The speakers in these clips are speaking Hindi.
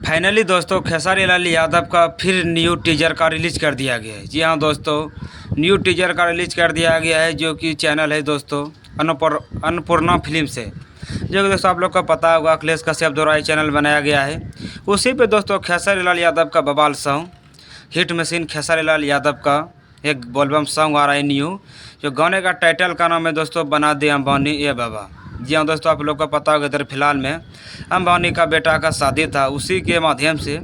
फाइनली दोस्तों खेसारी लाल यादव का फिर न्यू टीजर का रिलीज़ कर दिया गया है। जी हाँ दोस्तों, न्यू टीजर का रिलीज़ कर दिया गया है, जो कि चैनल है दोस्तों अन्नपूर्णा फिल्म से। जो कि दोस्तों आप लोग को पता होगा, अखिलेश कश्यप द्वारा ये चैनल बनाया गया है। उसी पे दोस्तों खेसारी लाल यादव का बवाल song, hit machine Khesari Lal Yadav का एक बोलबम सॉन्ग आ रहा है न्यू। जो गाने का टाइटल का नाम है दोस्तों बना दे अंबानी ए बाबा। जी हाँ दोस्तों, आप लोग को पता होगा इधर फिलहाल में अंबानी का बेटा का शादी था, उसी के माध्यम से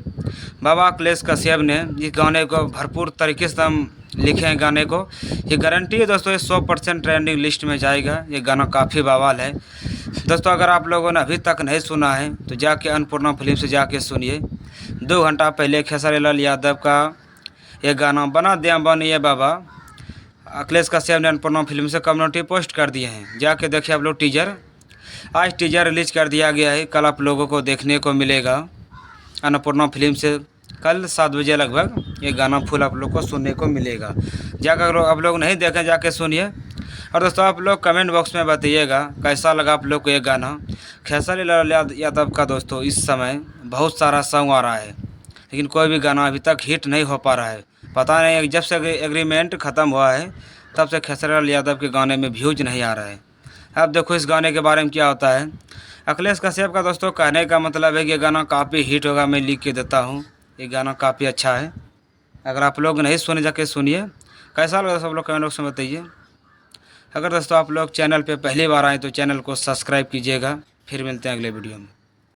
बाबा अखिलेश कश्यप ने इस गाने को भरपूर तरीके से हम लिखे हैं। गाने को ये गारंटी है दोस्तों, ये 100% ट्रेंडिंग लिस्ट में जाएगा। ये गाना काफ़ी बवाल है दोस्तों। अगर आप लोगों ने अभी तक नहीं सुना है तो जाके अन्नपूर्णा फिल्म से जाके सुनिए। 2 घंटा पहले खेसारी लाल यादव का ये गाना बना दे अंबानी ये बाबा अखिलेश कश्यप ने अन्नपूर्णा फिल्म से कम्युनिटी पोस्ट कर दिए हैं। जाके देखिए आप लोग टीजर। आज टीजर रिलीज कर दिया गया है, कल आप लोगों को देखने को मिलेगा अन्नपूर्णा फिल्म से। कल 7 बजे लगभग ये गाना फुल आप लोग को सुनने को मिलेगा। जाकर आप लोग नहीं देखें जाके सुनिए। और दोस्तों आप लोग कमेंट बॉक्स में बताइएगा कैसा लगा आप लोग को ये गाना। खेसारी लाल यादव का दोस्तों इस समय बहुत सारा सॉन्ग आ रहा है, लेकिन कोई भी गाना अभी तक हिट नहीं हो पा रहा है। पता नहीं, जब से एग्रीमेंट ख़त्म हुआ है तब से खेसारी लाल यादव के गाने में व्यूज नहीं आ रहा है। अब देखो इस गाने के बारे में क्या होता है। अखिलेश कश्यप का दोस्तों कहने का मतलब है कि ये गाना काफ़ी हिट होगा, मैं लिख के देता हूँ। ये गाना काफ़ी अच्छा है। अगर आप लोग नहीं सुने जाके सुनिए। कैसा लगा सब लोग कमेंट बॉक्स में बताइए। अगर दोस्तों आप लोग चैनल पे पहली बार आए तो चैनल को सब्सक्राइब कीजिएगा। फिर मिलते हैं अगले वीडियो में।